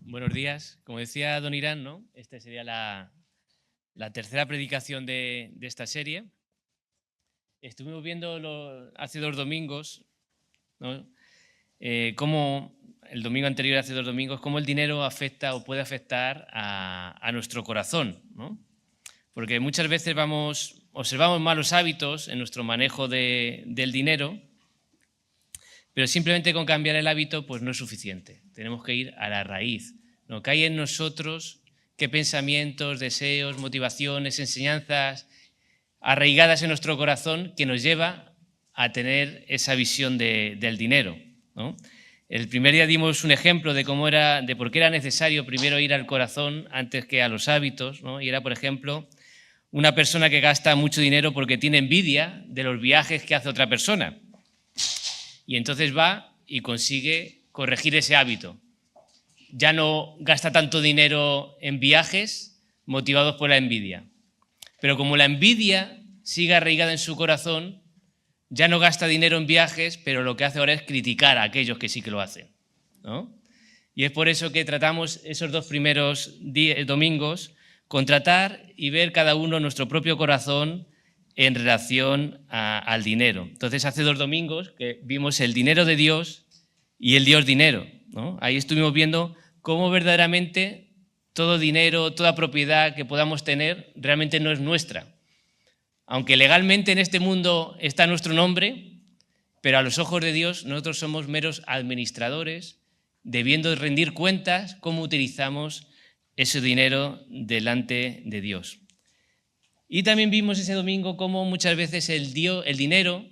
Buenos días. Como decía don Irán, ¿no? Esta sería la tercera predicación de esta serie. Estuvimos viendo hace 2 domingos, ¿no? Cómo el domingo anterior, hace 2 domingos, cómo el dinero afecta o puede afectar a nuestro corazón, ¿no? Porque muchas veces observamos malos hábitos en nuestro manejo del dinero, pero simplemente con cambiar el hábito pues no es suficiente. Tenemos que ir a la raíz, ¿no? ¿Qué hay en nosotros? ¿Qué pensamientos, deseos, motivaciones, enseñanzas arraigadas en nuestro corazón que nos lleva a tener esa visión del dinero, ¿no? El primer día dimos un ejemplo de por qué era necesario primero ir al corazón antes que a los hábitos, ¿no? Y era, por ejemplo, una persona que gasta mucho dinero porque tiene envidia de los viajes que hace otra persona. Y entonces va y consigue corregir ese hábito. Ya no gasta tanto dinero en viajes motivados por la envidia. Pero como la envidia sigue arraigada en su corazón, ya no gasta dinero en viajes, pero lo que hace ahora es criticar a aquellos que sí que lo hacen, ¿no? Y es por eso que tratamos esos 2 primeros domingos con tratar y ver cada uno nuestro propio corazón en relación al dinero. Entonces, hace 2 domingos que vimos el dinero de Dios y el Dios dinero, ¿no? Ahí estuvimos viendo cómo verdaderamente todo dinero, toda propiedad que podamos tener realmente no es nuestra. Aunque legalmente en este mundo está nuestro nombre, pero a los ojos de Dios nosotros somos meros administradores, debiendo rendir cuentas cómo utilizamos ese dinero delante de Dios. Y también vimos ese domingo cómo muchas veces el dinero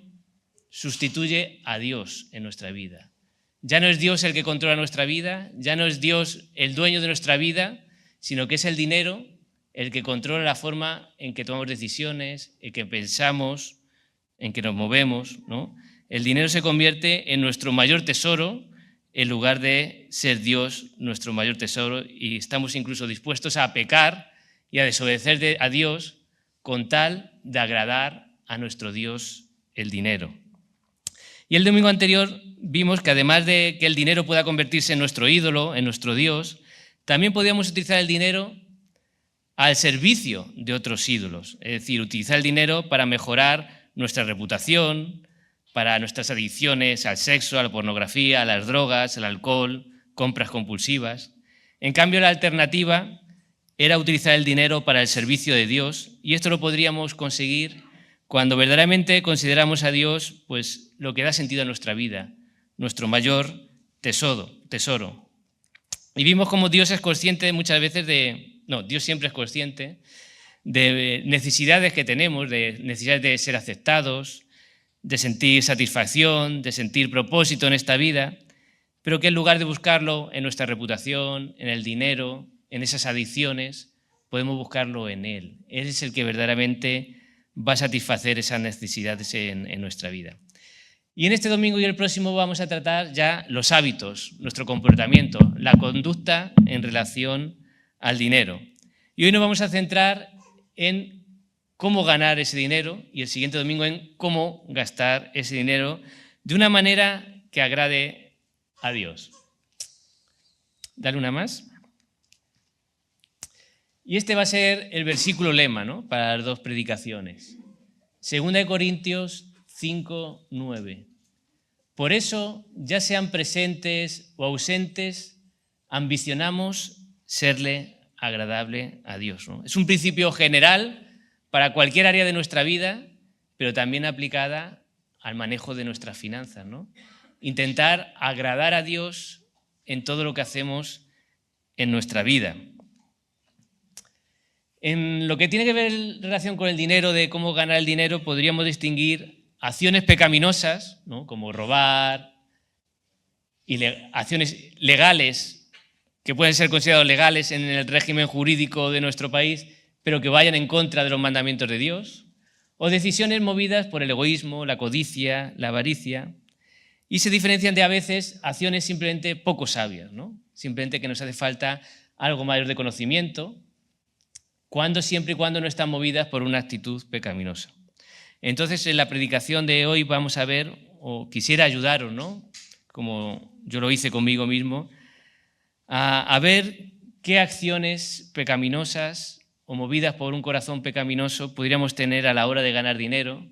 sustituye a Dios en nuestra vida. Ya no es Dios el que controla nuestra vida, ya no es Dios el dueño de nuestra vida, sino que es el dinero el que controla la forma en que tomamos decisiones, en que pensamos, en que nos movemos, ¿no? El dinero se convierte en nuestro mayor tesoro en lugar de ser Dios nuestro mayor tesoro, y estamos incluso dispuestos a pecar y a desobedecer a Dios con tal de agradar a nuestro Dios, el dinero. Y el domingo anterior vimos que además de que el dinero pueda convertirse en nuestro ídolo, en nuestro Dios, también podíamos utilizar el dinero al servicio de otros ídolos. Es decir, utilizar el dinero para mejorar nuestra reputación, para nuestras adicciones al sexo, a la pornografía, a las drogas, al alcohol, compras compulsivas. En cambio, la alternativa era utilizar el dinero para el servicio de Dios, y esto lo podríamos conseguir cuando verdaderamente consideramos a Dios pues lo que da sentido a nuestra vida, nuestro mayor tesoro. Y vimos cómo Dios es consciente muchas veces Dios siempre es consciente de necesidades que tenemos, de necesidades de ser aceptados, de sentir satisfacción, de sentir propósito en esta vida, pero que en lugar de buscarlo en nuestra reputación, en el dinero, en esas adicciones, podemos buscarlo en Él. Él es el que verdaderamente va a satisfacer esas necesidades en nuestra vida. Y en este domingo y el próximo vamos a tratar ya los hábitos, nuestro comportamiento, la conducta en relación al dinero. Y hoy nos vamos a centrar en cómo ganar ese dinero, y el siguiente domingo en cómo gastar ese dinero de una manera que agrade a Dios. Dale una más. Y este va a ser el versículo lema, ¿no?, para las 2 predicaciones. 2 Corintios 5:9. Por eso, ya sean presentes o ausentes, ambicionamos serle agradable a Dios, ¿no? Es un principio general para cualquier área de nuestra vida, pero también aplicada al manejo de nuestras finanzas, ¿no? Intentar agradar a Dios en todo lo que hacemos en nuestra vida. En lo que tiene que ver en relación con el dinero, de cómo ganar el dinero, podríamos distinguir acciones pecaminosas, ¿no?, como robar, y acciones legales que pueden ser consideradas legales en el régimen jurídico de nuestro país, pero que vayan en contra de los mandamientos de Dios, o decisiones movidas por el egoísmo, la codicia, la avaricia, y se diferencian de a veces acciones simplemente poco sabias, ¿no? Simplemente que nos hace falta algo mayor de conocimiento, siempre y cuando no están movidas por una actitud pecaminosa. Entonces, en la predicación de hoy vamos a ver, o quisiera ayudaros, ¿no?, como yo lo hice conmigo mismo, a ver qué acciones pecaminosas o movidas por un corazón pecaminoso podríamos tener a la hora de ganar dinero.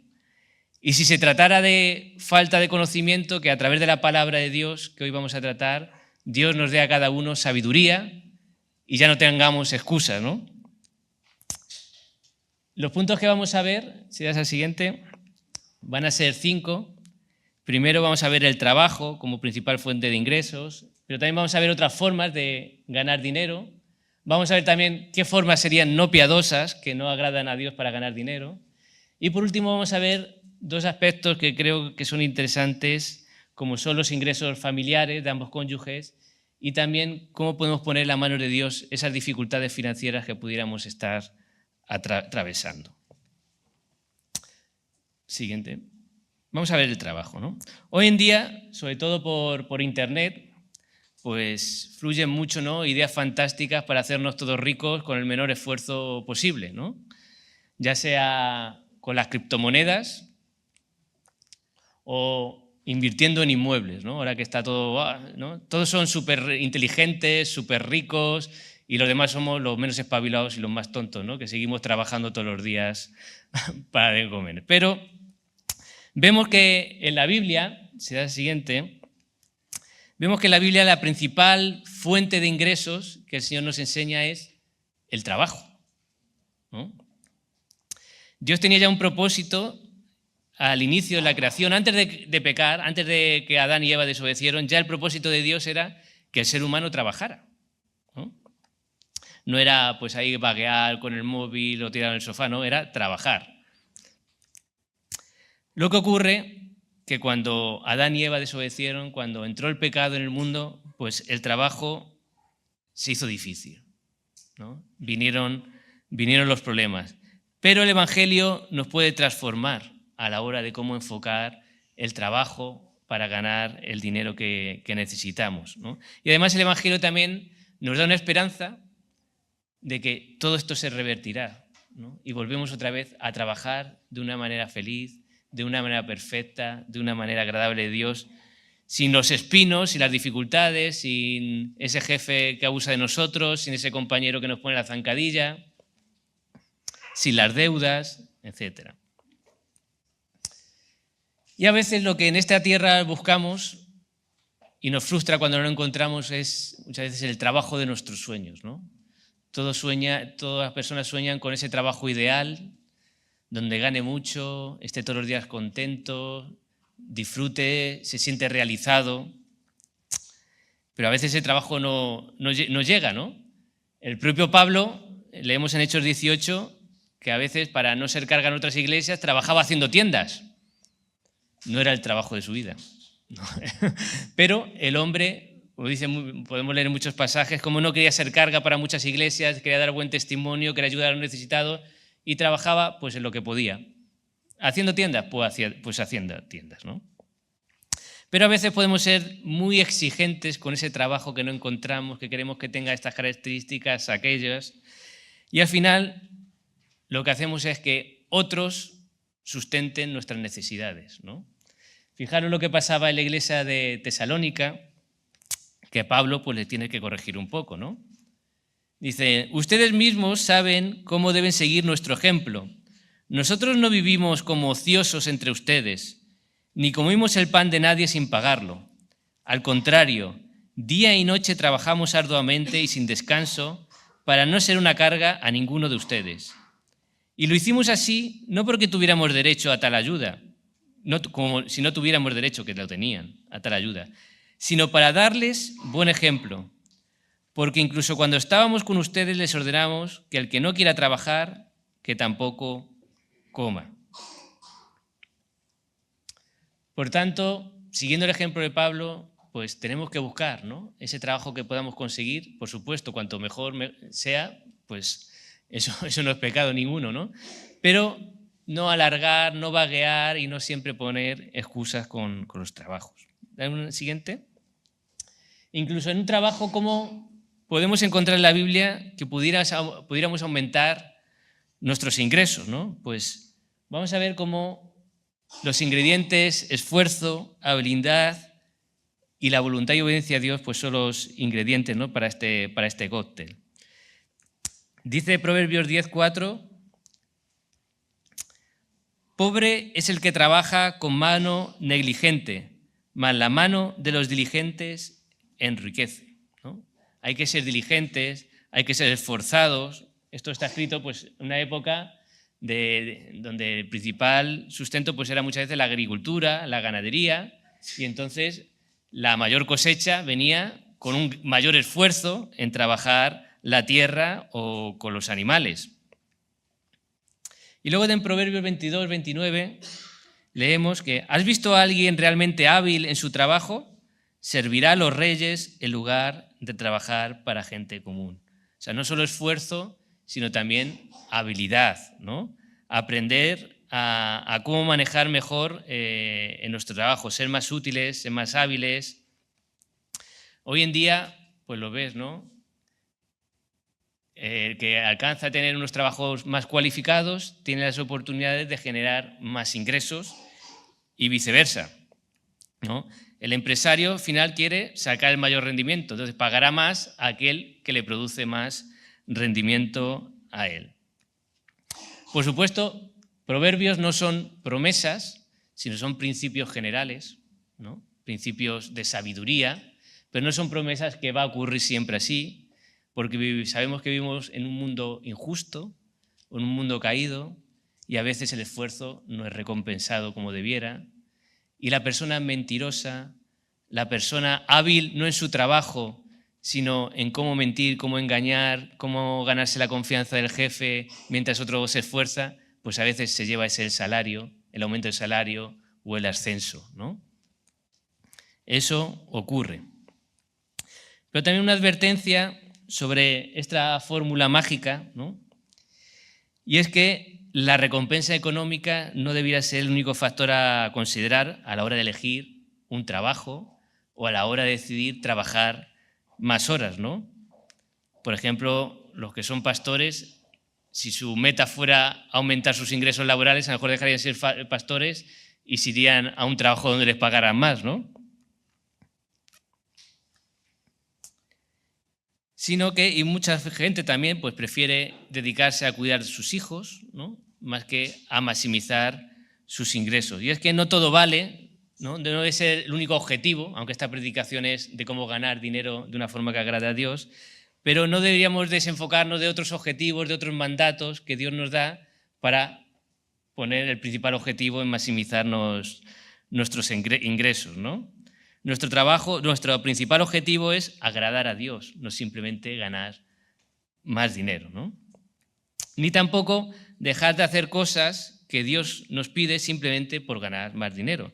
Y si se tratara de falta de conocimiento, que a través de la palabra de Dios que hoy vamos a tratar, Dios nos dé a cada uno sabiduría y ya no tengamos excusas, ¿no? Los puntos que vamos a ver, si das al siguiente, van a ser 5. Primero vamos a ver el trabajo como principal fuente de ingresos, pero también vamos a ver otras formas de ganar dinero. Vamos a ver también qué formas serían no piadosas, que no agradan a Dios para ganar dinero. Y por último vamos a ver 2 aspectos que creo que son interesantes, como son los ingresos familiares de ambos cónyuges y también cómo podemos poner en la mano de Dios esas dificultades financieras que pudiéramos estar atravesando. Siguiente. Vamos a ver el trabajo, ¿no? Hoy en día, sobre todo por internet, pues fluyen mucho, ¿no?, ideas fantásticas para hacernos todos ricos con el menor esfuerzo posible, ¿no? Ya sea con las criptomonedas o invirtiendo en inmuebles, ¿no? Ahora que está todo, ¿no? Todos son súper inteligentes, súper ricos y los demás somos los menos espabilados y los más tontos, ¿no?, que seguimos trabajando todos los días para comer. Pero vemos que en la Biblia, si da el siguiente, vemos que en la Biblia la principal fuente de ingresos que el Señor nos enseña es el trabajo, ¿no? Dios tenía ya un propósito al inicio de la creación, antes de pecar, antes de que Adán y Eva desobedecieron, ya el propósito de Dios era que el ser humano trabajara, ¿no? No era pues ahí vaguear con el móvil o tirar en el sofá, no, era trabajar. Lo que ocurre que cuando Adán y Eva desobedecieron, cuando entró el pecado en el mundo, pues el trabajo se hizo difícil, ¿no? Vinieron los problemas. Pero el Evangelio nos puede transformar a la hora de cómo enfocar el trabajo para ganar el dinero que necesitamos, ¿no? Y además el Evangelio también nos da una esperanza de que todo esto se revertirá, ¿no? Y volvemos otra vez a trabajar de una manera feliz, de una manera perfecta, de una manera agradable a Dios, sin los espinos, sin las dificultades, sin ese jefe que abusa de nosotros, sin ese compañero que nos pone la zancadilla, sin las deudas, etc. Y a veces lo que en esta tierra buscamos y nos frustra cuando no lo encontramos es muchas veces el trabajo de nuestros sueños, ¿no? Todas las personas sueñan con ese trabajo ideal, donde gane mucho, esté todos los días contento, disfrute, se siente realizado. Pero a veces ese trabajo no llega, ¿no? El propio Pablo, leemos en Hechos 18, que a veces para no ser carga en otras iglesias trabajaba haciendo tiendas. No era el trabajo de su vida, ¿no? Pero el hombre, como dice, podemos leer en muchos pasajes, como no quería ser carga para muchas iglesias, quería dar buen testimonio, quería ayudar a los necesitados y trabajaba pues en lo que podía. ¿Haciendo tiendas? Pues haciendo tiendas, ¿no? Pero a veces podemos ser muy exigentes con ese trabajo que no encontramos, que queremos que tenga estas características, aquellas, y al final lo que hacemos es que otros sustenten nuestras necesidades, ¿no? Fijaros lo que pasaba en la iglesia de Tesalónica, que Pablo pues le tiene que corregir un poco, ¿no? Dice, ustedes mismos saben cómo deben seguir nuestro ejemplo. Nosotros no vivimos como ociosos entre ustedes, ni comimos el pan de nadie sin pagarlo. Al contrario, día y noche trabajamos arduamente y sin descanso para no ser una carga a ninguno de ustedes. Y lo hicimos así no porque tuviéramos derecho a tal ayuda, como si no tuviéramos derecho, que lo tenían, a tal ayuda, sino para darles buen ejemplo. Porque incluso cuando estábamos con ustedes les ordenamos que el que no quiera trabajar, que tampoco coma. Por tanto, siguiendo el ejemplo de Pablo, pues tenemos que buscar, ¿no?, ese trabajo que podamos conseguir. Por supuesto, cuanto mejor sea, pues eso no es pecado ninguno, ¿no? Pero no alargar, no vaguear y no siempre poner excusas con los trabajos. ¿Dame un siguiente? Incluso en un trabajo, como podemos encontrar en la Biblia que pudiéramos aumentar nuestros ingresos, ¿no? Pues vamos a ver cómo los ingredientes esfuerzo, habilidad y la voluntad y obediencia a Dios pues son los ingredientes, ¿no?, para este cóctel. Dice Proverbios 10:4, pobre es el que trabaja con mano negligente, mas la mano de los diligentes enriquece, ¿no? Hay que ser diligentes, hay que ser esforzados. Esto está escrito pues, en una época donde el principal sustento pues, era muchas veces la agricultura, la ganadería, y entonces la mayor cosecha venía con un mayor esfuerzo en trabajar la tierra o con los animales. Y luego en Proverbios 22, 29 leemos que ¿has visto a alguien realmente hábil en su trabajo? Servirá a los reyes en lugar de trabajar para gente común. O sea, no solo esfuerzo, sino también habilidad, ¿no? Aprender a cómo manejar mejor en nuestro trabajo, ser más útiles, ser más hábiles. Hoy en día, pues lo ves, ¿no? El que alcanza a tener unos trabajos más cualificados tiene las oportunidades de generar más ingresos y viceversa, ¿no? El empresario final quiere sacar el mayor rendimiento, entonces pagará más a aquel que le produce más rendimiento a él. Por supuesto, proverbios no son promesas, sino son principios generales, ¿no? Principios de sabiduría, pero no son promesas que va a ocurrir siempre así, porque sabemos que vivimos en un mundo injusto, en un mundo caído, y a veces el esfuerzo no es recompensado como debiera, y la persona mentirosa, la persona hábil no en su trabajo, sino en cómo mentir, cómo engañar, cómo ganarse la confianza del jefe mientras otro se esfuerza, pues a veces se lleva ese el salario, el aumento del salario o el ascenso, ¿no? Eso ocurre. Pero también una advertencia sobre esta fórmula mágica, ¿no? Y es que la recompensa económica no debiera ser el único factor a considerar a la hora de elegir un trabajo o a la hora de decidir trabajar más horas, ¿no? Por ejemplo, los que son pastores, si su meta fuera aumentar sus ingresos laborales, a lo mejor dejarían de ser pastores y se irían a un trabajo donde les pagaran más, ¿no? Sino que y mucha gente también pues, prefiere dedicarse a cuidar de sus hijos, ¿no?, más que a maximizar sus ingresos. Y es que no todo vale, ¿no? No debe ser el único objetivo, aunque esta predicación es de cómo ganar dinero de una forma que agrade a Dios, pero no deberíamos desenfocarnos de otros objetivos, de otros mandatos que Dios nos da para poner el principal objetivo en maximizar nuestros ingresos, ¿no? Nuestro trabajo, nuestro principal objetivo es agradar a Dios, no simplemente ganar más dinero, ¿no? Ni tampoco dejar de hacer cosas que Dios nos pide simplemente por ganar más dinero.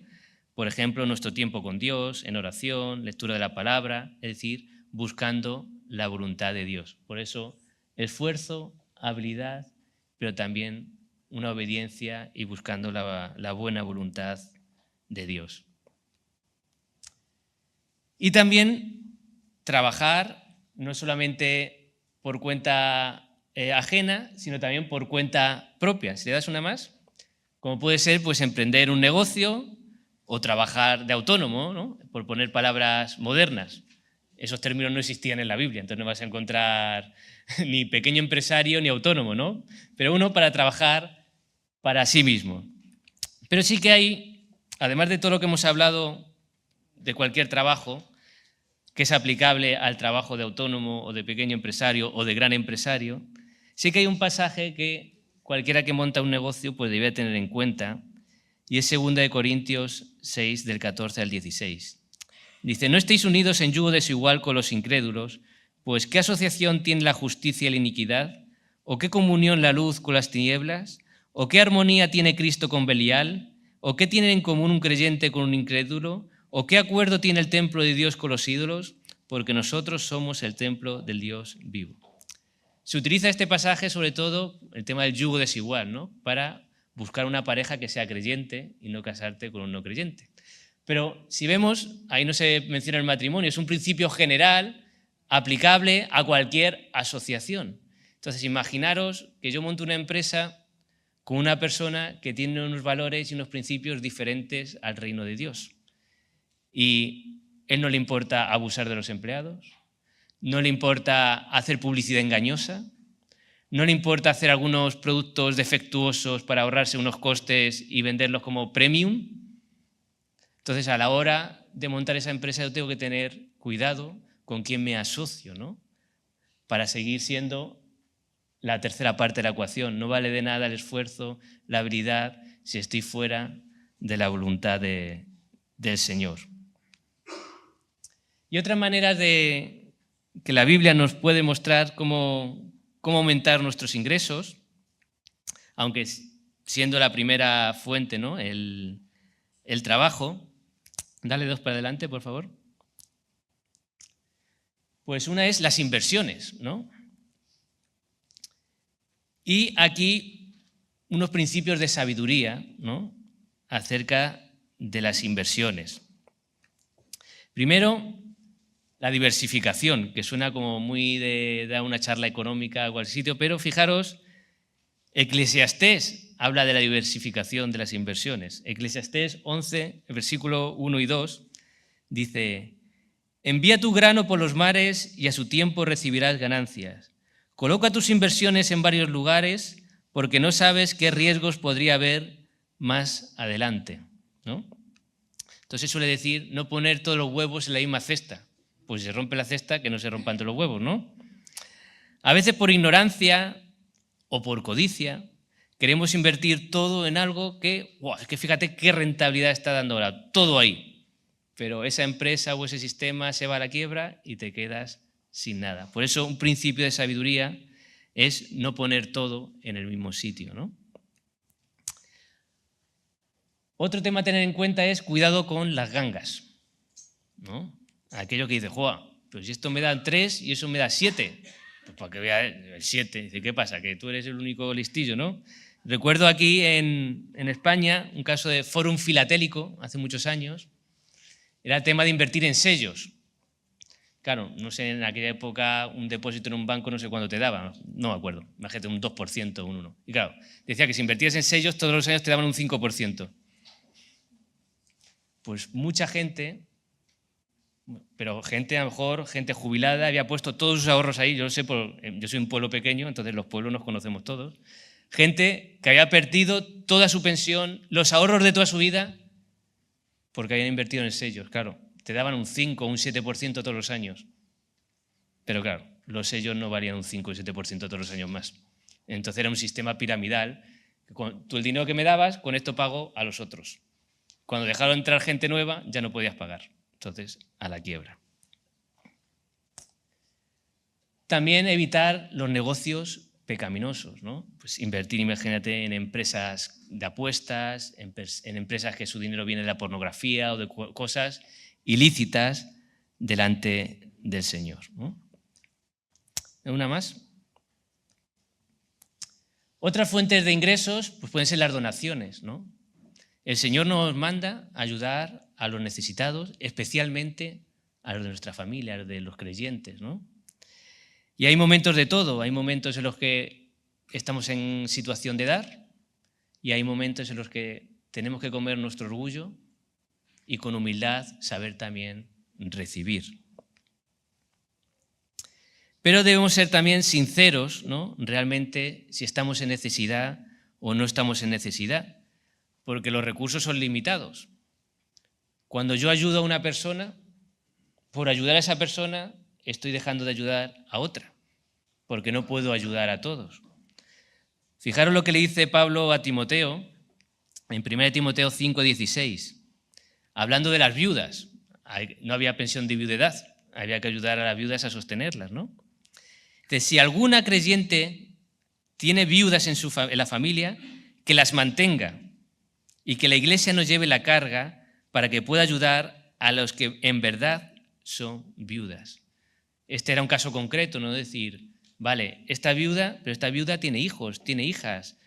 Por ejemplo, nuestro tiempo con Dios, en oración, lectura de la palabra, es decir, buscando la voluntad de Dios. Por eso, esfuerzo, habilidad, pero también una obediencia y buscando la buena voluntad de Dios. Y también trabajar no solamente por cuenta ajena, sino también por cuenta propia. Si le das una más, como puede ser pues, emprender un negocio o trabajar de autónomo, ¿no?, por poner palabras modernas. Esos términos no existían en la Biblia, entonces no vas a encontrar ni pequeño empresario ni autónomo, ¿no? Pero uno para trabajar para sí mismo. Pero sí que hay, además de todo lo que hemos hablado de cualquier trabajo, que es aplicable al trabajo de autónomo o de pequeño empresario o de gran empresario, sí que hay un pasaje que cualquiera que monta un negocio pues debe tener en cuenta, y es 2 Corintios 6, del 14 al 16. Dice, no estéis unidos en yugo desigual con los incrédulos, pues ¿qué asociación tiene la justicia y la iniquidad? ¿O qué comunión la luz con las tinieblas? ¿O qué armonía tiene Cristo con Belial? ¿O qué tienen en común un creyente con un incrédulo? ¿O qué acuerdo tiene el templo de Dios con los ídolos? Porque nosotros somos el templo del Dios vivo. Se utiliza este pasaje sobre todo el tema del yugo desigual, ¿no?, para buscar una pareja que sea creyente y no casarte con un no creyente. Pero si vemos, ahí no se menciona el matrimonio, es un principio general aplicable a cualquier asociación. Entonces, imaginaros que yo monto una empresa con una persona que tiene unos valores y unos principios diferentes al reino de Dios. Y él no le importa abusar de los empleados, no le importa hacer publicidad engañosa, no le importa hacer algunos productos defectuosos para ahorrarse unos costes y venderlos como premium. Entonces, a la hora de montar esa empresa yo tengo que tener cuidado con quién me asocio, ¿no? Para seguir siendo la tercera parte de la ecuación. No vale de nada el esfuerzo, la habilidad, si estoy fuera de la voluntad del Señor. Y otra manera de que la Biblia nos puede mostrar cómo aumentar nuestros ingresos, aunque siendo la primera fuente, ¿no? el trabajo. Dale 2 para adelante, por favor. Pues una es las inversiones, ¿no? Y aquí unos principios de sabiduría, ¿no? Acerca de las inversiones. Primero, la diversificación, que suena como muy de dar una charla económica a cualquier sitio, pero fijaros, Eclesiastés habla de la diversificación de las inversiones. Eclesiastés 11, versículo 1 y 2, dice: envía tu grano por los mares y a su tiempo recibirás ganancias. Coloca tus inversiones en varios lugares porque no sabes qué riesgos podría haber más adelante, ¿no? Entonces suele decir no poner todos los huevos en la misma cesta. Pues si se rompe la cesta, que no se rompan todos los huevos, ¿no? A veces por ignorancia o por codicia queremos invertir todo en algo que, es que fíjate qué rentabilidad está dando ahora, todo ahí. Pero esa empresa o ese sistema se va a la quiebra y te quedas sin nada. Por eso un principio de sabiduría es no poner todo en el mismo sitio, ¿no? Otro tema a tener en cuenta es cuidado con las gangas, ¿no? Aquello que dice, pues si esto me da 3 y eso me da 7, pues para que vea el 7. Dice, ¿qué pasa? Que tú eres el único listillo, ¿no? Recuerdo aquí en España un caso de Fórum Filatélico hace muchos años. Era el tema de invertir en sellos. Claro, no sé, en aquella época un depósito en un banco no sé cuánto te daba, no me acuerdo, imagínate un 2%, un 1%. Y claro, decía que si invertías en sellos todos los años te daban un 5%. Pues mucha gente, pero gente a lo mejor, gente jubilada, había puesto todos sus ahorros ahí. Yo sé, yo soy un pueblo pequeño, entonces los pueblos nos conocemos todos. Gente que había perdido toda su pensión, los ahorros de toda su vida, porque habían invertido en sellos. Claro, te daban un 5 o un 7% todos los años. Pero claro, los sellos no valían un 5 o un 7% todos los años más. Entonces era un sistema piramidal. Tú el dinero que me dabas, con esto pago a los otros. Cuando dejaron entrar gente nueva, ya no podías pagar. Entonces, a la quiebra. También evitar los negocios pecaminosos, ¿no? Pues invertir, imagínate, en empresas de apuestas, en empresas que su dinero viene de la pornografía o de cosas ilícitas delante del Señor, ¿no? ¿Una más? Otras fuentes de ingresos pues pueden ser las donaciones, ¿no? El Señor nos manda a ayudar a los necesitados, especialmente a los de nuestra familia, a los de los creyentes, ¿no? Y hay momentos de todo. Hay momentos en los que estamos en situación de dar y hay momentos en los que tenemos que comer nuestro orgullo y con humildad saber también recibir. Pero debemos ser también sinceros, ¿no? Realmente si estamos en necesidad o no estamos en necesidad, porque los recursos son limitados. Cuando yo ayudo a una persona, por ayudar a esa persona estoy dejando de ayudar a otra, porque no puedo ayudar a todos. Fijaros lo que le dice Pablo a Timoteo en 1 Timoteo 5:16, hablando de las viudas. No había pensión de viudedad, había que ayudar a las viudas a sostenerlas, ¿no? Entonces, si alguna creyente tiene viudas en la familia, que las mantenga y que la Iglesia nos lleve la carga para que pueda ayudar a los que en verdad son viudas. Este era un caso concreto, no decir, vale, esta viuda tiene hijos, tiene hijas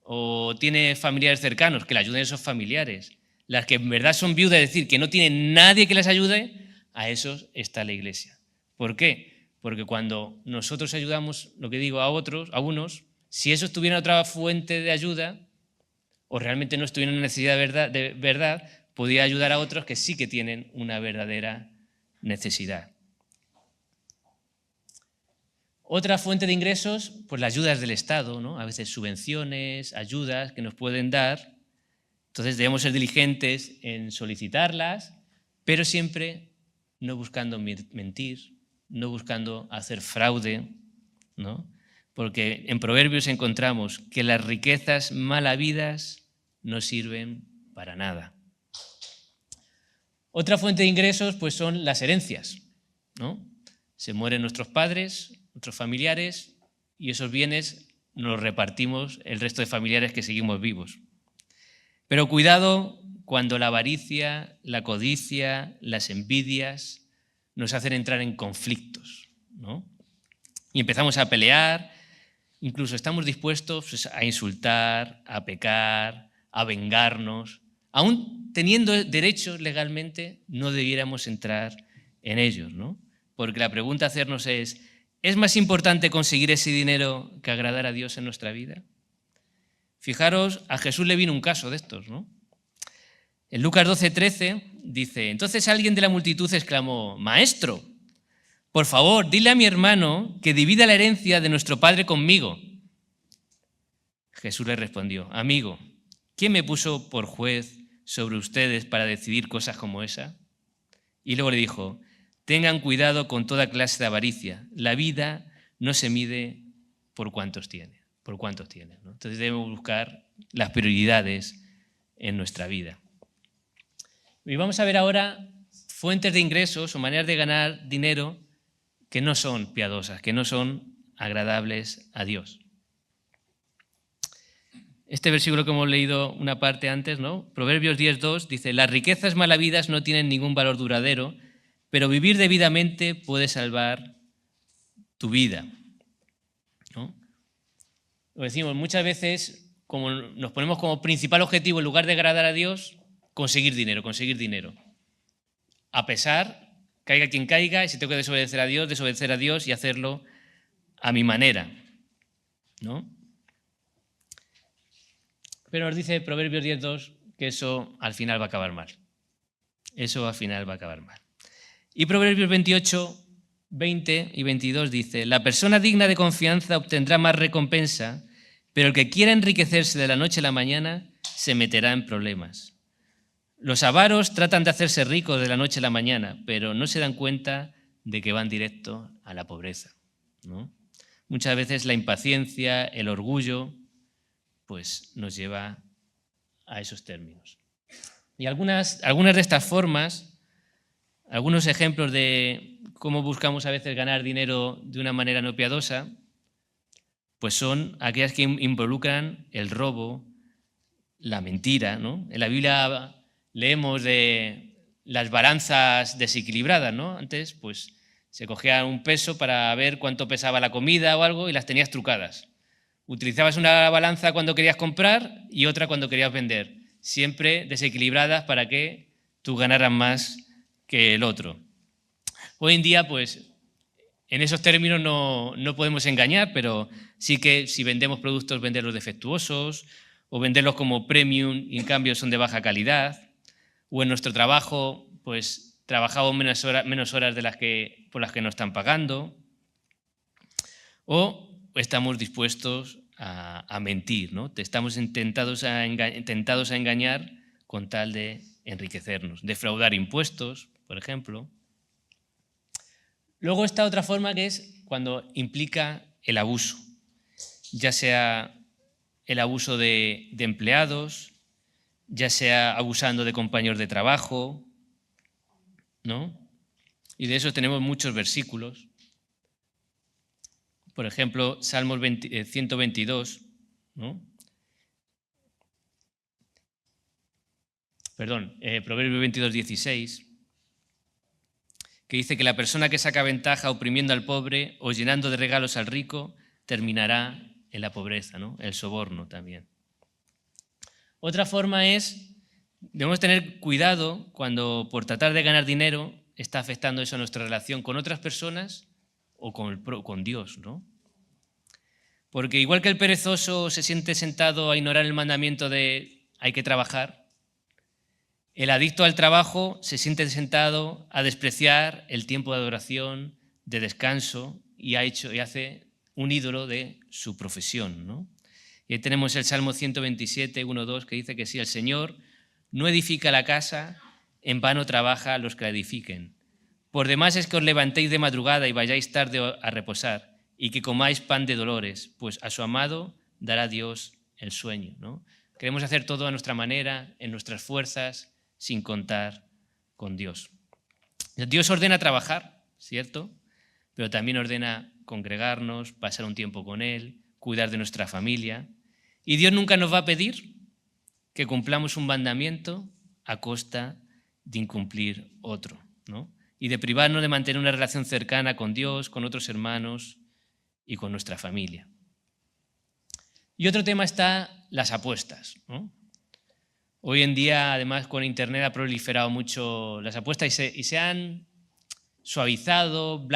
o tiene familiares cercanos, que le ayuden a esos familiares. Las que en verdad son viudas, es decir, que no tienen nadie que les ayude, a esos está la Iglesia. ¿Por qué? Porque cuando nosotros ayudamos, lo que digo, a unos, si esos tuvieran otra fuente de ayuda o realmente no estuvieran en necesidad de verdad, podría ayudar a otros que sí que tienen una verdadera necesidad. Otra fuente de ingresos, pues las ayudas del Estado, ¿no? A veces subvenciones, ayudas que nos pueden dar. Entonces debemos ser diligentes en solicitarlas, pero siempre no buscando mentir, no buscando hacer fraude, ¿no? Porque en Proverbios encontramos que las riquezas mal habidas no sirven para nada. Otra fuente de ingresos pues son las herencias, ¿no? Se mueren nuestros padres, nuestros familiares, y esos bienes nos los repartimos el resto de familiares que seguimos vivos. Pero cuidado cuando la avaricia, la codicia, las envidias nos hacen entrar en conflictos, ¿no? Y empezamos a pelear, incluso estamos dispuestos pues, a insultar, a pecar, a vengarnos. Aún teniendo derechos legalmente, no debiéramos entrar en ellos, ¿no? Porque la pregunta a hacernos ¿es más importante conseguir ese dinero que agradar a Dios en nuestra vida? Fijaros, a Jesús le vino un caso de estos, ¿no? En Lucas 12:13 dice, entonces alguien de la multitud exclamó, «Maestro, por favor, dile a mi hermano que divida la herencia de nuestro padre conmigo». Jesús le respondió, «Amigo, ¿quién me puso por juez sobre ustedes para decidir cosas como esa?» Y luego le dijo, «Tengan cuidado con toda clase de avaricia. La vida no se mide por cuántos tiene, ¿no? Entonces debemos buscar las prioridades en nuestra vida. Y vamos a ver ahora fuentes de ingresos o maneras de ganar dinero que no son piadosas, que no son agradables a Dios. Este versículo que hemos leído una parte antes, ¿no? Proverbios 10:2 dice, las riquezas mal habidas no tienen ningún valor duradero, pero vivir debidamente puede salvar tu vida, ¿no? Lo decimos muchas veces, como nos ponemos como principal objetivo, en lugar de agradar a Dios, conseguir dinero. A pesar, caiga quien caiga, y si tengo que desobedecer a Dios y hacerlo a mi manera, ¿no? Pero nos dice Proverbios 10:2 que eso al final va a acabar mal. Y Proverbios 28:20 y 22 dice, la persona digna de confianza obtendrá más recompensa, pero el que quiera enriquecerse de la noche a la mañana se meterá en problemas. Los avaros tratan de hacerse ricos de la noche a la mañana, pero no se dan cuenta de que van directo a la pobreza, ¿no? Muchas veces la impaciencia, el orgullo, pues nos lleva a esos términos. Y algunas de estas formas, algunos ejemplos de cómo buscamos a veces ganar dinero de una manera no piadosa, pues son aquellas que involucran el robo, la mentira, ¿no? En la Biblia leemos de las balanzas desequilibradas, ¿no? Antes, pues, se cogía un peso para ver cuánto pesaba la comida o algo y las tenías trucadas. Utilizabas una balanza cuando querías comprar y otra cuando querías vender, siempre desequilibradas para que tú ganaras más que el otro. Hoy en día, pues, en esos términos no podemos engañar, pero sí que si vendemos productos, venderlos defectuosos o venderlos como premium y en cambio son de baja calidad, o en nuestro trabajo, pues, trabajamos menos horas por las que nos están pagando, o estamos dispuestos a mentir, ¿no? Estamos tentados a engañar con tal de enriquecernos, defraudar impuestos, por ejemplo. Luego está otra forma que es cuando implica el abuso, ya sea el abuso de empleados, ya sea abusando de compañeros de trabajo, ¿no? Y de eso tenemos muchos versículos. Por ejemplo, Salmos 122, ¿no? Proverbios 22:16, que dice que la persona que saca ventaja oprimiendo al pobre o llenando de regalos al rico terminará en la pobreza, ¿no? El soborno también. Otra forma es, debemos tener cuidado cuando por tratar de ganar dinero está afectando eso a nuestra relación con otras personas o con Dios, ¿no? Porque igual que el perezoso se siente sentado a ignorar el mandamiento de hay que trabajar, El adicto al trabajo se siente sentado a despreciar el tiempo de adoración, de descanso, y hace un ídolo de su profesión, ¿no? Y ahí tenemos el Salmo 127, 1-2, que dice que si el Señor no edifica la casa, en vano trabaja los que la edifiquen. Por demás es que os levantéis de madrugada y vayáis tarde a reposar, y que comáis pan de dolores, pues a su amado dará Dios el sueño, ¿no? Queremos hacer todo a nuestra manera, en nuestras fuerzas, sin contar con Dios. Dios ordena trabajar, ¿cierto? Pero también ordena congregarnos, pasar un tiempo con Él, cuidar de nuestra familia. Y Dios nunca nos va a pedir que cumplamos un mandamiento a costa de incumplir otro, ¿no? Y de privarnos de mantener una relación cercana con Dios, con otros hermanos y con nuestra familia. Y otro tema está las apuestas, ¿no? Hoy en día, además, con Internet ha proliferado mucho las apuestas y se han suavizado,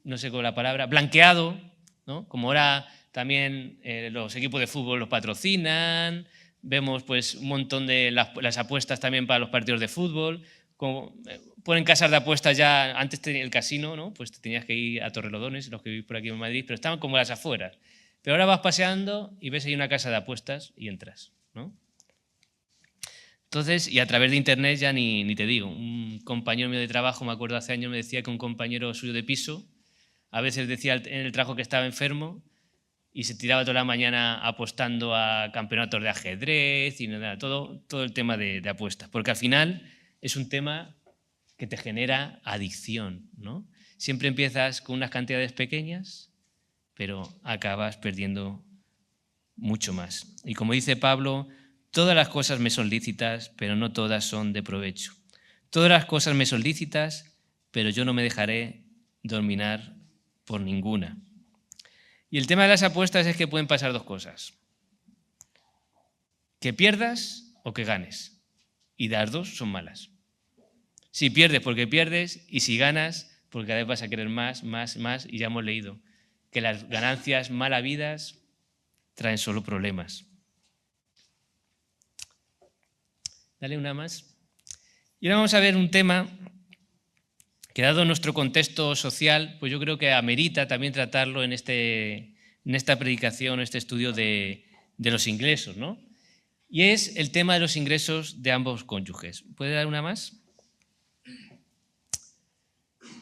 no sé con la palabra, blanqueado, ¿no? Como ahora también los equipos de fútbol los patrocinan, vemos pues un montón de las apuestas también para los partidos de fútbol, ponen casas de apuestas ya, antes tenía el casino, ¿no? Pues te tenías que ir a Torrelodones, los que vivís por aquí en Madrid, pero estaban como las afueras. Pero ahora vas paseando y ves ahí una casa de apuestas y entras, ¿no? Entonces, y a través de Internet ya ni te digo, un compañero mío de trabajo, me acuerdo hace años, me decía que un compañero suyo de piso, a veces decía en el trabajo que estaba enfermo y se tiraba toda la mañana apostando a campeonatos de ajedrez y nada, todo el tema de apuestas, porque al final es un tema que te genera adicción, ¿no? Siempre empiezas con unas cantidades pequeñas, pero acabas perdiendo mucho más. Y como dice Pablo, todas las cosas me son lícitas, pero no todas son de provecho. Todas las cosas me son lícitas, pero yo no me dejaré dominar por ninguna. Y el tema de las apuestas es que pueden pasar dos cosas. Que pierdas o que ganes. Y las dos son malas. Si pierdes porque pierdes y si ganas porque cada vez vas a querer más, y ya hemos leído que las ganancias mal habidas traen solo problemas. Dale una más. Y ahora vamos a ver un tema que, dado nuestro contexto social, pues yo creo que amerita también tratarlo en esta predicación, este estudio de los ingresos, ¿no? Y es el tema de los ingresos de ambos cónyuges. ¿Puede dar una más?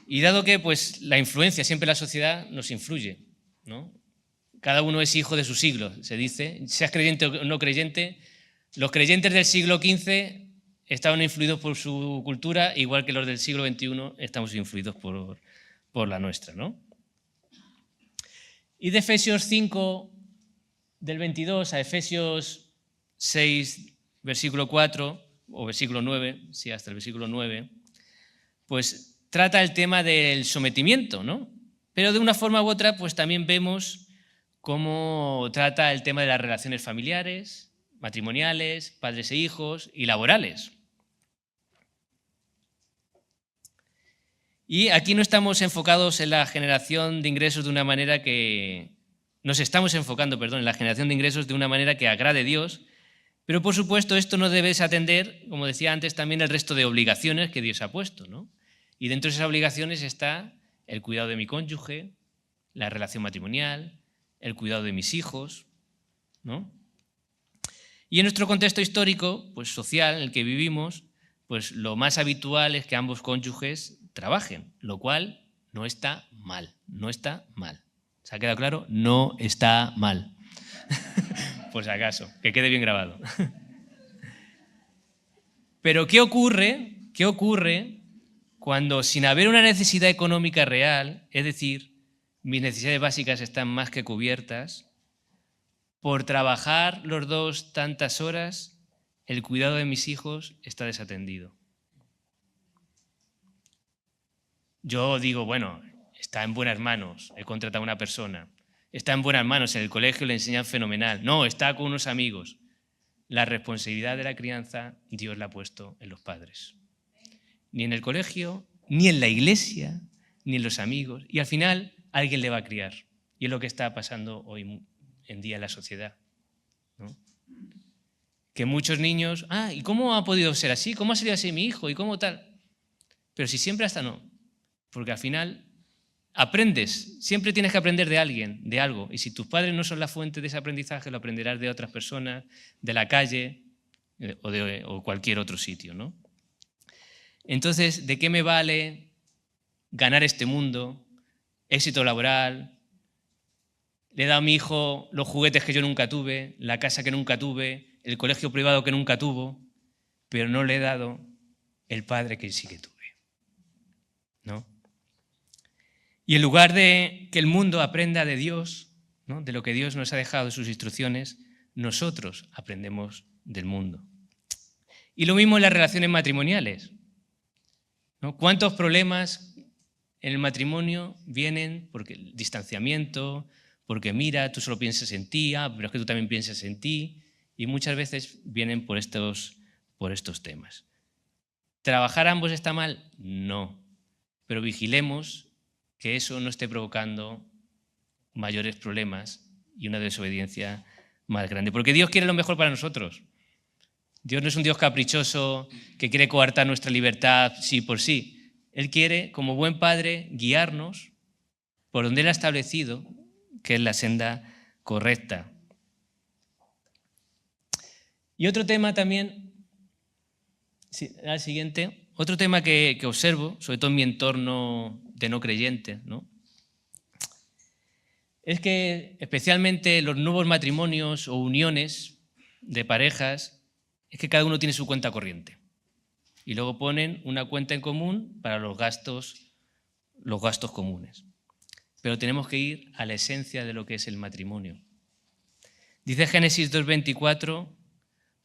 Y dado que pues, la influencia, siempre la sociedad nos influye, ¿no? Cada uno es hijo de su siglo, se dice, seas creyente o no creyente. Los creyentes del siglo XV estaban influidos por su cultura, igual que los del siglo XXI estamos influidos por la nuestra, ¿no? Y de Efesios 5, del 22 a Efesios 6, versículo 4, o versículo 9, sí, hasta el versículo 9, pues trata el tema del sometimiento, ¿no? Pero de una forma u otra, pues también vemos cómo trata el tema de las relaciones familiares, matrimoniales, padres e hijos y laborales. Y aquí no estamos enfocados en la generación de ingresos de una manera que... Nos estamos enfocando, perdón, en la generación de ingresos de una manera que agrade a Dios, pero por supuesto esto no debe desatender, como decía antes, también el resto de obligaciones que Dios ha puesto, ¿no? Y dentro de esas obligaciones está el cuidado de mi cónyuge, la relación matrimonial, el cuidado de mis hijos, ¿no? Y en nuestro contexto histórico, pues social, en el que vivimos, pues lo más habitual es que ambos cónyuges trabajen, lo cual no está mal, no está mal. ¿Se ha quedado claro? No está mal. Por si acaso, que quede bien grabado. Pero ¿qué ocurre? ¿Qué ocurre cuando, sin haber una necesidad económica real, es decir, mis necesidades básicas están más que cubiertas, por trabajar los dos tantas horas, el cuidado de mis hijos está desatendido? Yo digo, bueno, está en buenas manos, he contratado a una persona, está en buenas manos, en el colegio le enseñan fenomenal, no, está con unos amigos. La responsabilidad de la crianza Dios la ha puesto en los padres. Ni en el colegio, ni en la iglesia, ni en los amigos. Y al final alguien le va a criar. Y es lo que está pasando hoy en día en la sociedad, ¿no? que muchos niños, ¿y cómo ha podido ser así? ¿Cómo ha salido así mi hijo? ¿Y cómo tal? Pero si siempre hasta no, porque al final aprendes, siempre tienes que aprender de alguien, de algo, y si tus padres no son la fuente de ese aprendizaje, lo aprenderás de otras personas, de la calle o cualquier otro sitio, ¿no? Entonces, ¿de qué me vale ganar este mundo, éxito laboral? Le he dado a mi hijo los juguetes que yo nunca tuve, la casa que nunca tuve, el colegio privado que nunca tuvo, pero no le he dado el padre que sí que tuve, ¿no? Y en lugar de que el mundo aprenda de Dios, ¿no?, de lo que Dios nos ha dejado de sus instrucciones, nosotros aprendemos del mundo. Y lo mismo en las relaciones matrimoniales, ¿no? ¿Cuántos problemas en el matrimonio vienen porque el distanciamiento, porque mira, tú solo piensas en ti, pero es que tú también piensas en ti, y muchas veces vienen por estos temas. ¿Trabajar ambos está mal? No, pero vigilemos que eso no esté provocando mayores problemas y una desobediencia más grande, porque Dios quiere lo mejor para nosotros. Dios no es un Dios caprichoso que quiere coartar nuestra libertad sí por sí. Él quiere, como buen padre, guiarnos por donde Él ha establecido que es la senda correcta. Y otro tema también, al siguiente, otro tema que observo, sobre todo en mi entorno de no creyentes, ¿no?, es que especialmente los nuevos matrimonios o uniones de parejas, es que cada uno tiene su cuenta corriente. Y luego ponen una cuenta en común para los gastos comunes. Pero tenemos que ir a la esencia de lo que es el matrimonio. Dice Génesis 2:24,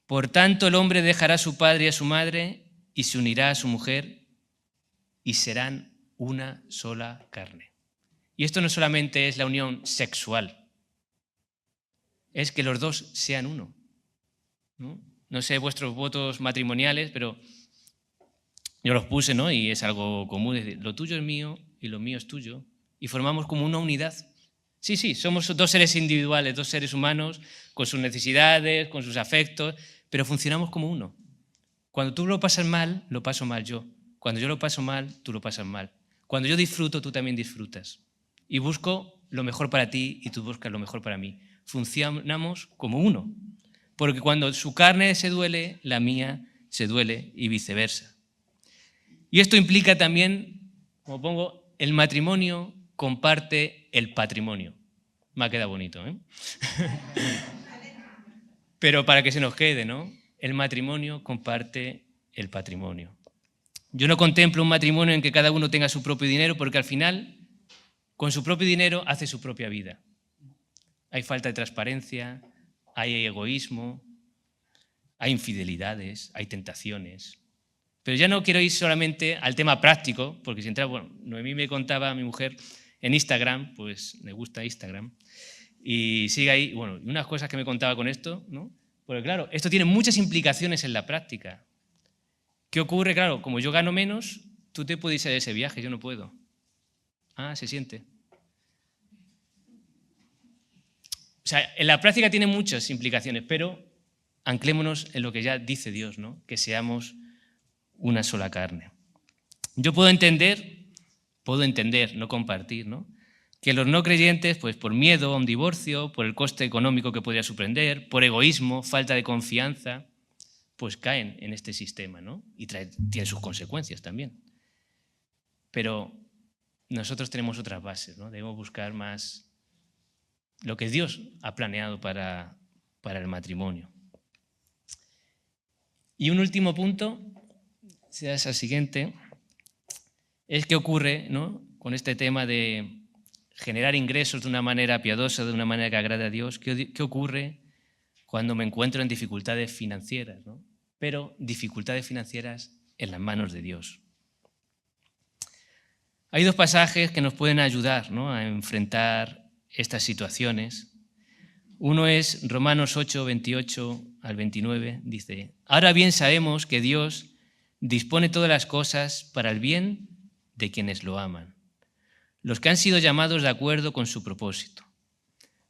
por tanto el hombre dejará a su padre y a su madre y se unirá a su mujer y serán una sola carne. Y esto no solamente es la unión sexual, es que los dos sean uno, ¿no? No sé vuestros votos matrimoniales, pero yo los puse, ¿no? Y es algo común, es decir, lo tuyo es mío y lo mío es tuyo, y formamos como una unidad. Sí, somos dos seres individuales, dos seres humanos, con sus necesidades, con sus afectos, pero funcionamos como uno. Cuando tú lo pasas mal, lo paso mal yo. Cuando yo lo paso mal, tú lo pasas mal. Cuando yo disfruto, tú también disfrutas. Y busco lo mejor para ti y tú buscas lo mejor para mí. Funcionamos como uno. Porque cuando su carne se duele, la mía se duele y viceversa. Y esto implica también, como pongo, el matrimonio comparte el patrimonio. Me ha quedado bonito, ¿eh? Pero para que se nos quede, ¿no? El matrimonio comparte el patrimonio. Yo no contemplo un matrimonio en que cada uno tenga su propio dinero, porque al final, con su propio dinero, hace su propia vida. Hay falta de transparencia, hay egoísmo, hay infidelidades, hay tentaciones. Pero ya no quiero ir solamente al tema práctico, porque si entra, Noemí me contaba, mi mujer, en Instagram, pues le gusta Instagram, y sigue ahí, unas cosas que me contaba con esto, ¿no? Porque claro, esto tiene muchas implicaciones en la práctica. ¿Qué ocurre? Claro, como yo gano menos, tú te puedes ir a ese viaje, yo no puedo. Se siente. O sea, en la práctica tiene muchas implicaciones, pero anclémonos en lo que ya dice Dios, ¿no? Que seamos una sola carne. Yo puedo entender, no compartir, ¿no?, que los no creyentes, pues por miedo a un divorcio, por el coste económico que podría suponer, por egoísmo, falta de confianza, pues caen en este sistema, ¿no? Y tiene sus consecuencias también. Pero nosotros tenemos otras bases, ¿no? Debemos buscar más lo que Dios ha planeado para el matrimonio. Y un último punto, sea esa siguiente, es qué ocurre, ¿no?, con este tema de generar ingresos de una manera piadosa, de una manera que agrade a Dios. ¿Qué ocurre cuando me encuentro en dificultades financieras, ¿no? Pero dificultades financieras en las manos de Dios. Hay dos pasajes que nos pueden ayudar, ¿no?, a enfrentar estas situaciones. Uno es Romanos 8, 28 al 29, dice: ahora bien sabemos que Dios dispone todas las cosas para el bien de quienes lo aman, los que han sido llamados de acuerdo con su propósito.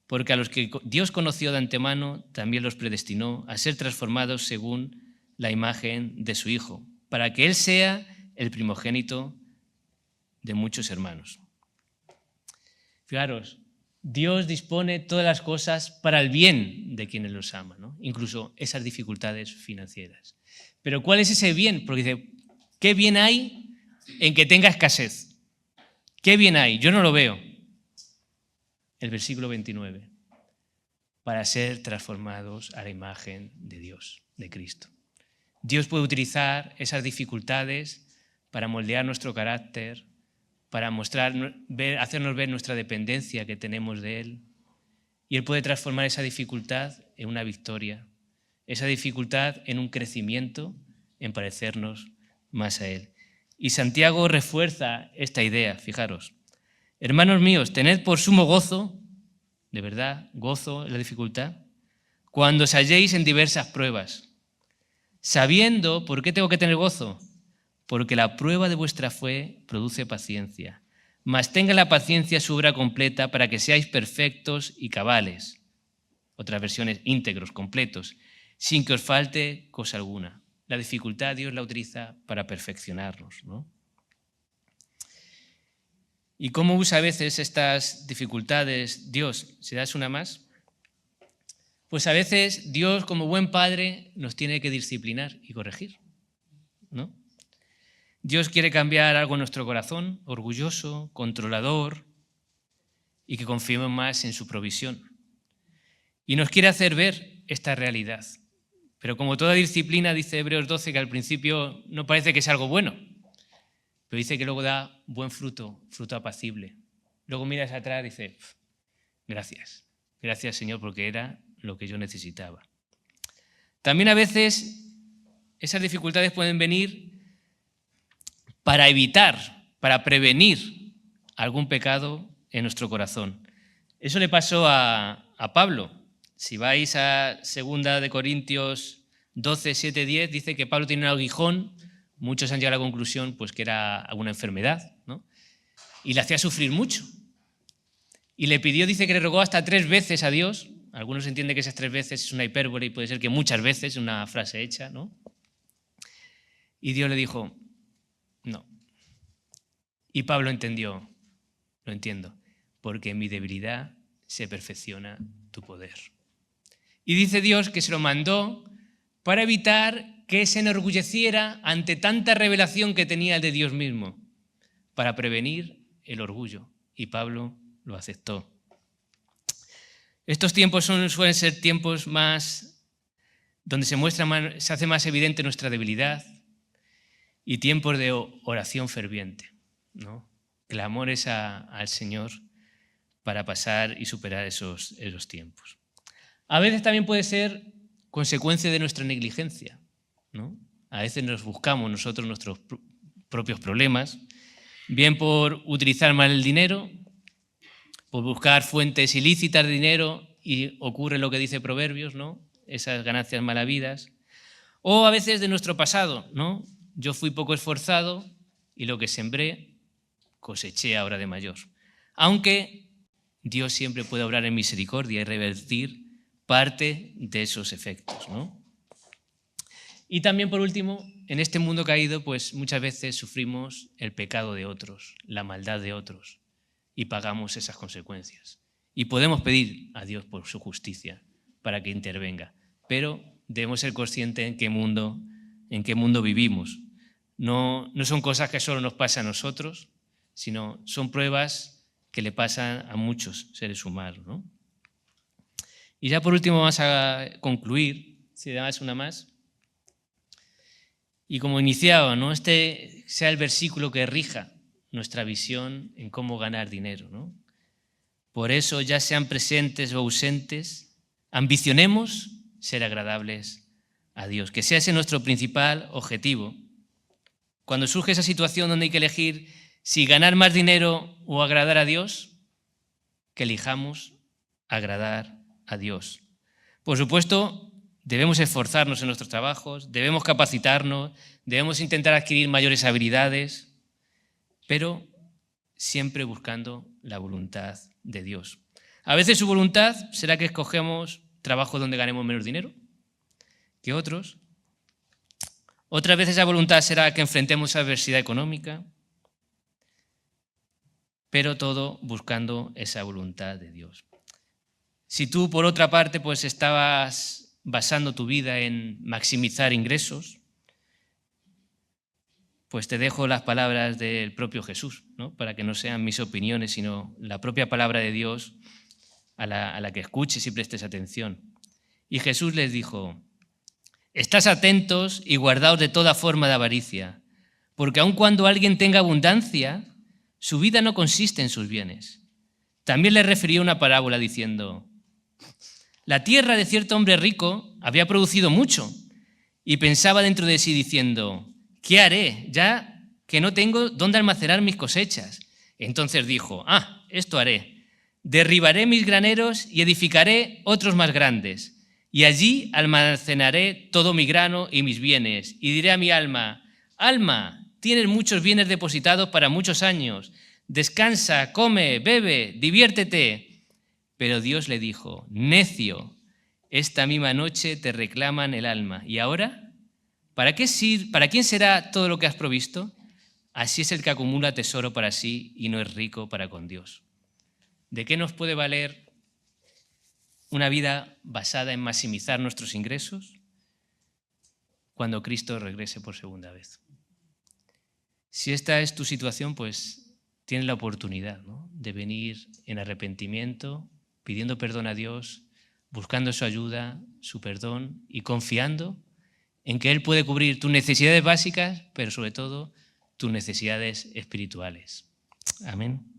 porque a los que Dios conoció de antemano también los predestinó a ser transformados según la imagen de su Hijo, para que Él sea el primogénito de muchos hermanos. Fijaros, Dios dispone todas las cosas para el bien de quienes los aman, ¿no? Incluso esas dificultades financieras. Pero ¿cuál es ese bien? Porque dice, ¿qué bien hay en que tenga escasez? ¿Qué bien hay? Yo no lo veo. El versículo 29. Para ser transformados a la imagen de Dios, de Cristo. Dios puede utilizar esas dificultades para moldear nuestro carácter, para hacernos ver nuestra dependencia que tenemos de Él. Y Él puede transformar esa dificultad en una victoria, esa dificultad en un crecimiento, en parecernos más a Él. Y Santiago refuerza esta idea, fijaros. Hermanos míos, tened por sumo gozo, de verdad, gozo en la dificultad, cuando os halléis en diversas pruebas, sabiendo, ¿por qué tengo que tener gozo? Porque la prueba de vuestra fe produce paciencia. Mas tenga la paciencia su obra completa para que seáis perfectos y cabales. Otras versiones, íntegros, completos, sin que os falte cosa alguna. La dificultad Dios la utiliza para perfeccionarnos, ¿no? ¿Y cómo usa a veces estas dificultades Dios? ¿Se das una más? Pues a veces Dios, como buen padre, nos tiene que disciplinar y corregir, ¿no? Dios quiere cambiar algo en nuestro corazón, orgulloso, controlador, y que confiemos más en su provisión. Y nos quiere hacer ver esta realidad. Pero como toda disciplina, dice Hebreos 12, que al principio no parece que sea algo bueno, pero dice que luego da buen fruto, fruto apacible. Luego miras atrás y dices, gracias, gracias Señor, porque era lo que yo necesitaba. También a veces esas dificultades pueden venir para evitar, para prevenir algún pecado en nuestro corazón. Eso le pasó a Pablo. Si vais a 2 Corintios 12, 7, 10, dice que Pablo tiene un aguijón. Muchos han llegado a la conclusión pues, que era alguna enfermedad, ¿no? Y le hacía sufrir mucho. Y le pidió, dice que le rogó hasta 3 veces a Dios. Algunos entienden que esas 3 veces es una hipérbole y puede ser que muchas veces, una frase hecha, ¿no? Y Dios le dijo, no. Y Pablo entendió, lo entiendo, porque en mi debilidad se perfecciona tu poder. Y dice Dios que se lo mandó para evitar que se enorgulleciera ante tanta revelación que tenía el de Dios mismo, para prevenir el orgullo. Y Pablo lo aceptó. Estos tiempos suelen ser tiempos más donde se hace más evidente nuestra debilidad y tiempos de oración ferviente, ¿no? Clamores al Señor para pasar y superar esos tiempos. A veces también puede ser consecuencia de nuestra negligencia, ¿no? A veces nos buscamos nosotros nuestros propios problemas, bien por utilizar mal el dinero, por buscar fuentes ilícitas de dinero y ocurre lo que dice Proverbios, ¿no? Esas ganancias mal habidas. O a veces de nuestro pasado, ¿no? Yo fui poco esforzado y lo que sembré coseché ahora de mayor. Aunque Dios siempre puede obrar en misericordia y revertir parte de esos efectos, ¿no? Y también, por último, en este mundo caído, pues muchas veces sufrimos el pecado de otros, la maldad de otros, y pagamos esas consecuencias. Y podemos pedir a Dios por su justicia para que intervenga, pero debemos ser conscientes en qué mundo vivimos. No son cosas que solo nos pasan a nosotros, sino son pruebas que le pasan a muchos seres humanos, ¿no? Y ya por último vamos a concluir, si das una más. Y como iniciaba, ¿no? Este sea el versículo que rija nuestra visión en cómo ganar dinero, ¿no? Por eso, ya sean presentes o ausentes, ambicionemos ser agradables a Dios, que sea ese nuestro principal objetivo. Cuando surge esa situación donde hay que elegir si ganar más dinero o agradar a Dios, que elijamos agradar a Dios. Por supuesto, debemos esforzarnos en nuestros trabajos, debemos capacitarnos, debemos intentar adquirir mayores habilidades, pero siempre buscando la voluntad de Dios. A veces su voluntad será que escogemos trabajo donde ganemos menos dinero que otros. Otras veces esa voluntad será que enfrentemos adversidad económica, pero todo buscando esa voluntad de Dios. Si tú, por otra parte, pues estabas basando tu vida en maximizar ingresos, pues te dejo las palabras del propio Jesús, ¿no? Para que no sean mis opiniones, sino la propia palabra de Dios a la que escuches y prestes atención. Y Jesús les dijo: «Estad atentos y guardaos de toda forma de avaricia, porque aun cuando alguien tenga abundancia, su vida no consiste en sus bienes». También les refirió una parábola diciendo: «La tierra de cierto hombre rico había producido mucho y pensaba dentro de sí diciendo: ¿qué haré, ya que no tengo dónde almacenar mis cosechas? Entonces dijo: esto haré. Derribaré mis graneros y edificaré otros más grandes, y allí almacenaré todo mi grano y mis bienes. Y diré a mi alma: alma, tienes muchos bienes depositados para muchos años. Descansa, come, bebe, diviértete». Pero Dios le dijo: necio, esta misma noche te reclaman el alma. ¿Y ahora? ¿Para quién será todo lo que has provisto? Así es el que acumula tesoro para sí y no es rico para con Dios. ¿De qué nos puede valer una vida basada en maximizar nuestros ingresos cuando Cristo regrese por segunda vez? Si esta es tu situación, pues tienes la oportunidad, ¿no?, de venir en arrepentimiento, pidiendo perdón a Dios, buscando su ayuda, su perdón y confiando en que Él puede cubrir tus necesidades básicas, pero sobre todo tus necesidades espirituales. Amén.